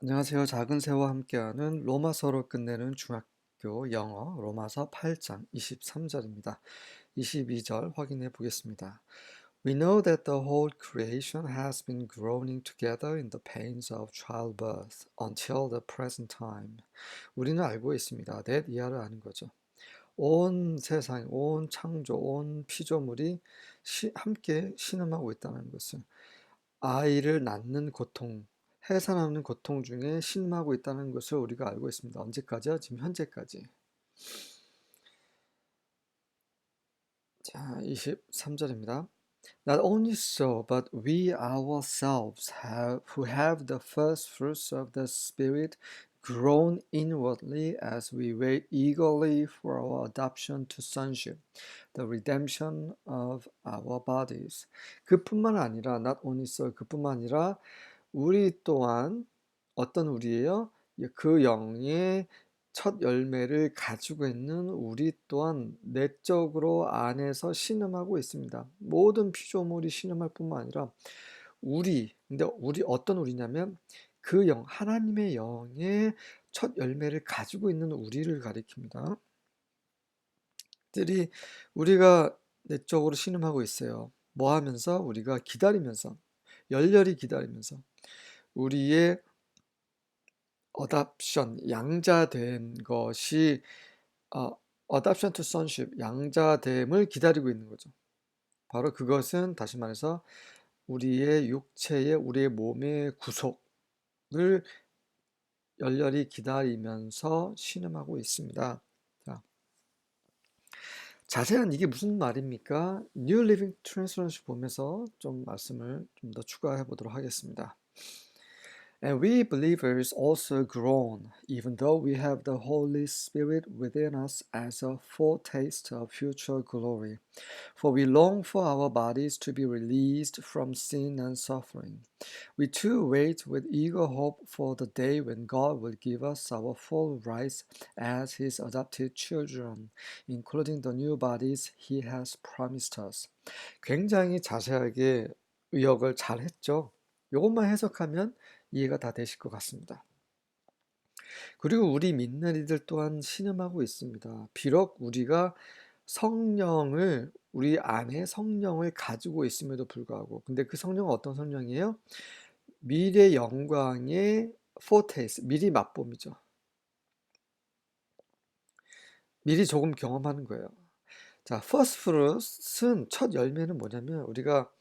안녕하세요. 작은 새와 함께하는 로마서로 끝내는 중학교 영어 로마서 8장 23절입니다. 22절 확인해 보겠습니다. We know that the whole creation has been groaning together in the pains of childbirth until the present time. 우리는 알고 있습니다. that 이하를 아는 거죠. 온 세상, 온 창조, 온 피조물이 함께 신음하고 있다는 것을 아이를 낳는 고통, 해산하는 고통 중에 신음하고 있다는 것을 우리가 알고 있습니다. 언제까지요? 지금 현재까지. 자, 23절입니다. Not only so, but we ourselves who have the first fruits of the Spirit groan inwardly as we wait eagerly for our adoption to sonship, the redemption of our bodies. 그뿐만 아니라, not only so, 그뿐만 아니라 우리 또한 어떤 우리예요? 그 영의 첫 열매를 가지고 있는 우리 또한 내적으로 안에서 신음하고 있습니다. 모든 피조물이 신음할 뿐만 아니라 근데 우리 어떤 우리냐면 그 영, 하나님의 영의 첫 열매를 가지고 있는 우리를 가리킵니다. 들이 우리가 내적으로 신음하고 있어요. 뭐 하면서? 우리가 기다리면서, 열렬히 기다리면서 우리의 어답션, 양자된 것이 adoption to sonship, 양자됨을 기다리고 있는 거죠. 바로 그것은 다시 말해서 우리의 육체의 우리의 몸의 구속을 열렬히 기다리면서 신음하고 있습니다. 자, 자세한 이게 무슨 말입니까? New Living Translation 보면서 좀 말씀을 좀 더 추가해 보도록 하겠습니다. And we believers also groan, even though we have the Holy Spirit within us as a foretaste of future glory. For we long for our bodies to be released from sin and suffering. We too wait with eager hope for the day when God will give us our full rights as His adopted children, including the new bodies He has promised us. 굉장히 자세하게 의역을 잘 했죠. 이것만 해석하면 이해가 다 되실 것 같습니다. 그리고 우리 믿는 이들 또한 신음하고 있습니다. 비록 우리가 우리 안에 성령을 가지고 있음에도 불구하고, 근데 그 성령은 어떤 성령이에요? 미래 영광의 포테이스, 미리 맛봄이죠. 미리 조금 경험하는 거예요. 자, first fruits은 첫 열매는 뭐냐면 우리가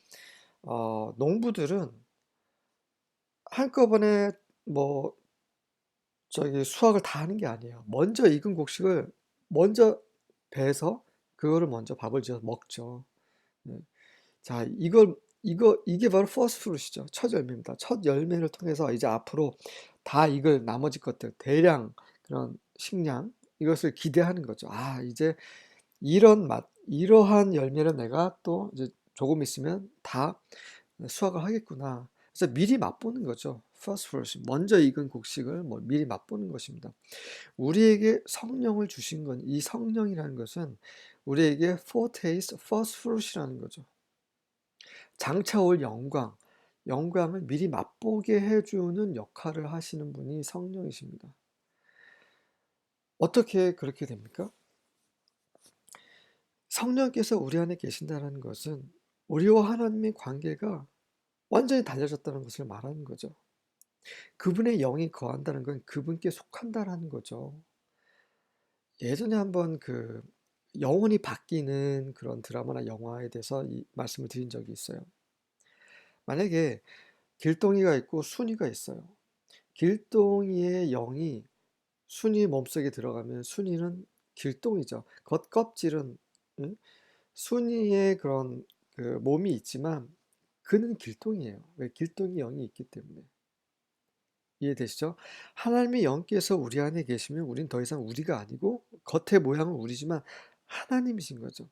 농부들은 한꺼번에 뭐 수확을 다 하는 게 아니에요. 먼저 익은 곡식을 먼저 베서 그거를 먼저 밥을 지어서 먹죠. 네. 자, 이게 바로 퍼스트 프루트이죠. 첫 열매입니다. 첫 열매를 통해서 이제 앞으로 다 익을 나머지 것들, 대량 그런 식량, 이것을 기대하는 거죠. 아, 이제 이러한 열매를 내가 또 이제 조금 있으면 다 수확을 하겠구나. 그래서 미리 맛보는 거죠. first fruit, 먼저 익은 곡식을 미리 맛보는 것입니다. 우리에게 성령을 주신 건, 이 성령이라는 것은 우리에게 foretaste, first fruit이라는 거죠. 장차 올 영광을 미리 맛보게 해주는 역할을 하시는 분이 성령이십니다. 어떻게 그렇게 됩니까? 성령께서 우리 안에 계신다는 것은 우리와 하나님의 관계가 완전히 달라졌다는 것을 말하는 거죠. 그분의 영이 거한다는 건 그분께 속한다라는 거죠. 예전에 한번 영혼이 바뀌는 그런 드라마나 영화에 대해서 이 말씀을 드린 적이 있어요. 만약에 길동이가 있고 순이가 있어요. 길동이의 영이 순이 몸속에 들어가면 순이는 길동이죠. 겉껍질은 응? 순이의 그런 몸이 있지만 그는 길동이에요. 왜? 길동이 영이 있기 때문에. 이해되시죠? 하나님의 영께서 우리 안에 계시면 우린 더 이상 우리가 아니고 겉의 모양은 우리지만 하나님이신 거죠.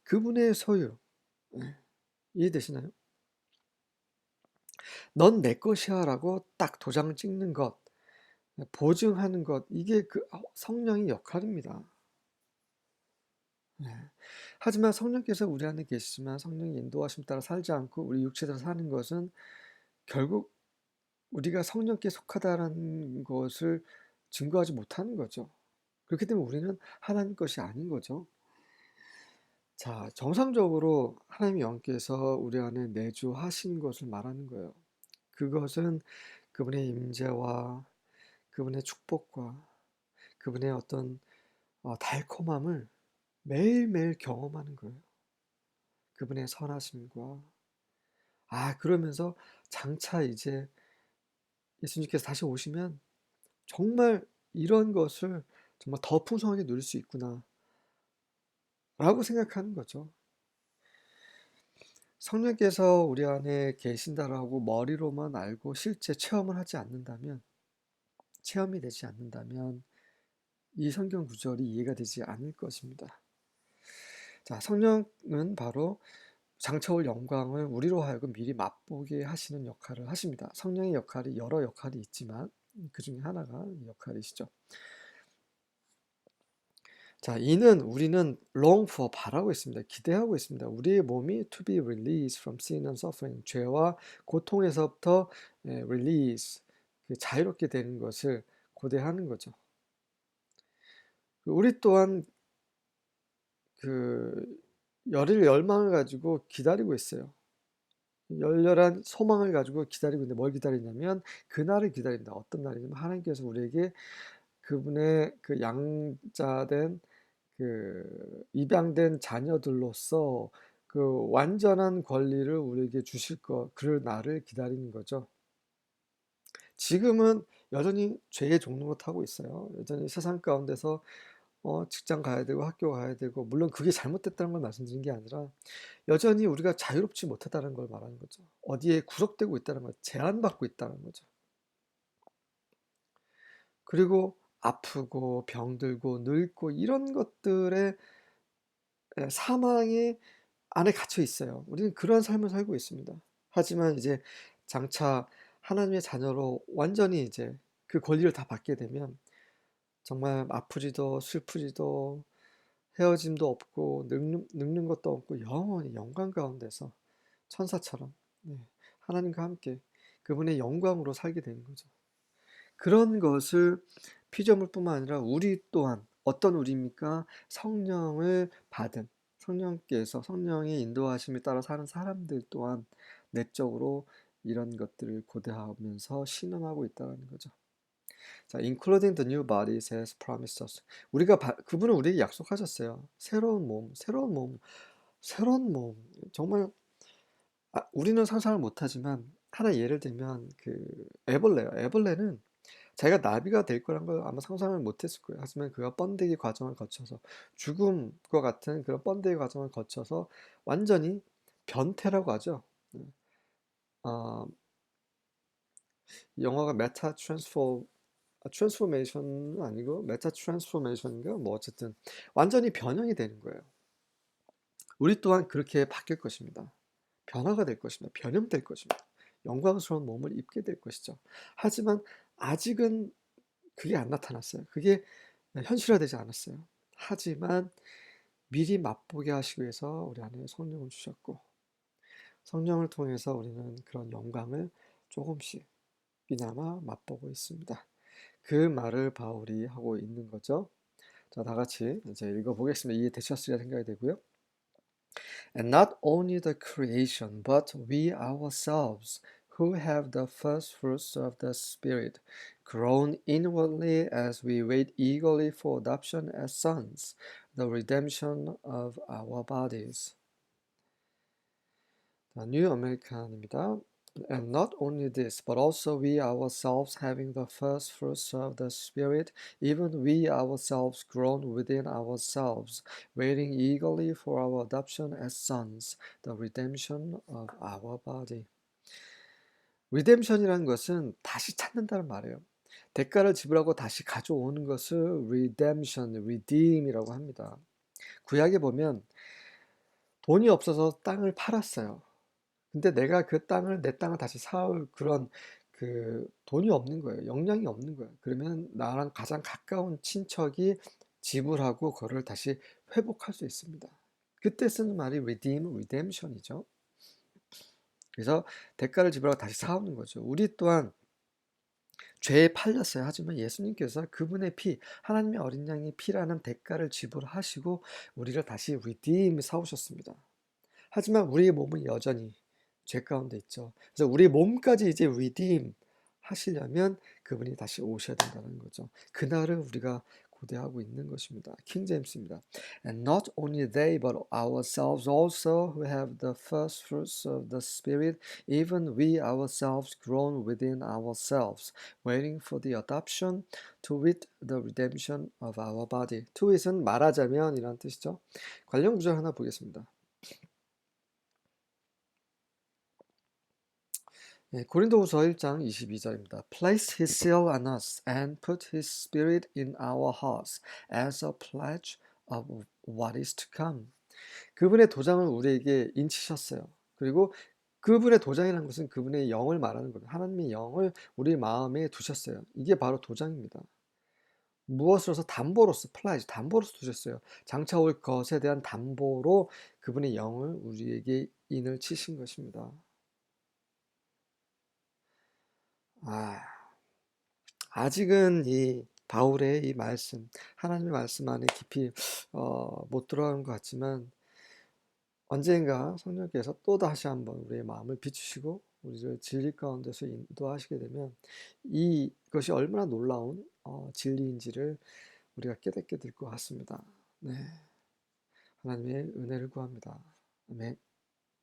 그분의 소유. 네. 이해되시나요? 넌 내 것이야 라고 딱 도장 찍는 것, 보증하는 것, 이게 성령의 역할입니다. 네. 하지만 성령께서 우리 안에 계시지만 성령의 인도하심 따라 살지 않고 우리 육체대로 사는 것은 결국 우리가 성령께 속하다는 것을 증거하지 못하는 거죠. 그렇기 때문에 우리는 하나님 것이 아닌 거죠. 자, 정상적으로 하나님의 영께서 우리 안에 내주하신 것을 말하는 거예요. 그것은 그분의 임재와 그분의 축복과 그분의 어떤 달콤함을 매일매일 경험하는 거예요. 그분의 선하심과 그러면서 장차 이제 예수님께서 다시 오시면 정말 이런 것을 정말 더 풍성하게 누릴 수 있구나 라고 생각하는 거죠. 성령께서 우리 안에 계신다라고 머리로만 알고 실제 체험을 하지 않는다면, 체험이 되지 않는다면 이 성경 구절이 이해가 되지 않을 것입니다. 자, 성령은 바로 장차 올 영광을 우리로 하여금 미리 맛보게 하시는 역할을 하십니다. 성령의 역할이 여러 역할이 있지만 그 중에 하나가 이 역할이시죠. 자, 이는 우리는 long for 바라고 있습니다. 기대하고 있습니다. 우리의 몸이 to be released from sin and suffering, 죄와 고통에서부터 release, 자유롭게 되는 것을 고대하는 거죠. 우리 또한 열망을 가지고 기다리고 있어요. 열렬한 소망을 가지고 기다리고 있는데 뭘 기다리냐면 그날을 기다린다. 어떤 날이냐면 하나님께서 우리에게 그분의 그 양자된 입양된 자녀들로서 그 완전한 권리를 우리에게 주실 그 날을 기다리는 거죠. 지금은 여전히 죄의 종로를 타고 있어요. 여전히 세상 가운데서 직장 가야 되고 학교 가야 되고, 물론 그게 잘못됐다는 걸 말씀드린 게 아니라 여전히 우리가 자유롭지 못하다는 걸 말하는 거죠. 어디에 구속되고 있다는 걸, 제한받고 있다는 거죠. 그리고 아프고 병들고 늙고 이런 것들의 사망의 안에 갇혀 있어요. 우리는 그런 삶을 살고 있습니다. 하지만 이제 장차 하나님의 자녀로 완전히 이제 그 권리를 다 받게 되면 정말 아프지도 슬프지도 헤어짐도 없고 늙는 것도 없고 영원히 영광 가운데서 천사처럼 하나님과 함께 그분의 영광으로 살게 되는 거죠. 그런 것을 피조물뿐만 아니라 우리 또한 어떤 우리입니까? 성령을 받은, 성령의 인도하심에 따라 사는 사람들 또한 내적으로 이런 것들을 고대하면서 신음하고 있다는 거죠. 자, including the new bodies as promised us. 그분은 우리에게 약속하셨어요. 새로운 몸. 정말 우리는 상상을 못하지만 하나 예를 들면 애벌레요. 애벌레는 자기가 나비가 될 거란 걸 아마 상상을 못했을 거예요. 하지만 그가 번데기 과정을 거쳐서 죽음과 같은 그런 번데기 과정을 거쳐서 완전히 변태라고 하죠. 어, 영어가 트랜스포메이션은 아니고 메타 트랜스포메이션인가 뭐 어쨌든 완전히 변형이 되는 거예요. 우리 또한 그렇게 바뀔 것입니다. 변화가 될 것입니다. 변형될 것입니다. 영광스러운 몸을 입게 될 것이죠. 하지만 아직은 그게 안 나타났어요. 그게 현실화되지 않았어요. 하지만 미리 맛보게 하시기 위해서 우리 안에 성령을 주셨고, 성령을 통해서 우리는 그런 영광을 조금씩 이나마 맛보고 있습니다. 그 말을 바울이 하고 있는 거죠. 자, 다 같이 이제 읽어보겠습니다. 이해되셨으리라 생각이 되고요. And not only the creation, but we ourselves, who have the first fruits of the Spirit, groan inwardly as we wait eagerly for adoption as sons, the redemption of our bodies. 뉴 아메리칸입니다. And not only this, but also we ourselves, having the first fruits of the Spirit, even we ourselves groan within ourselves, waiting eagerly for our adoption as sons, the redemption of our body. redemption이라는 것은 다시 찾는다는 말이에요. 대가를 지불하고 다시 가져오는 것을 redemption, redeem이라고 합니다. 구약에 보면 돈이 없어서 땅을 팔았어요. 근데 내가 내 땅을 다시 사올 그런 돈이 없는 거예요. 역량이 없는 거예요. 그러면 나랑 가장 가까운 친척이 지불하고 그거를 다시 회복할 수 있습니다. 그때 쓰는 말이 redemption이죠. 그래서 대가를 지불하고 다시 사오는 거죠. 우리 또한 죄에 팔렸어요. 하지만 예수님께서 그분의 피, 하나님의 어린 양의 피라는 대가를 지불하시고 우리를 다시 redeem 사오셨습니다. 하지만 우리의 몸은 여전히 죄 가운데 있죠. 그래서 우리 몸까지 이제 redeem 하시려면 그분이 다시 오셔야 된다는 거죠. 그날을 우리가 고대하고 있는 것입니다. 킹 제임스입니다. And not only they, but ourselves also, who have the first fruits of the Spirit, even we ourselves groan within ourselves, waiting for the adoption, to wit, the redemption of our body. to wit은 말하자면 이란 뜻이죠. 관련 구절 하나 보겠습니다. 예, 고린도후서 1장 22절입니다. Place his seal on us and put his spirit in our hearts as a pledge of what is to come. 그분의 도장을 우리에게 인치셨어요. 그리고 그분의 도장이라는 것은 그분의 영을 말하는 거예요. 하나님의 영을 우리 마음에 두셨어요. 이게 바로 도장입니다. 무엇으로서? 담보로서, 플라이즈, 담보로서 두셨어요. 장차 올 것에 대한 담보로 그분의 영을 우리에게 인을 치신 것입니다. 아직은 이 바울의 이 말씀, 하나님의 말씀 안에 깊이 못 들어가는 것 같지만 언젠가 성령께서 또 다시 한번 우리의 마음을 비추시고 우리를 진리 가운데서 인도하시게 되면 이것이 얼마나 놀라운 진리인지를 우리가 깨닫게 될 것 같습니다. 네, 하나님의 은혜를 구합니다. 아멘.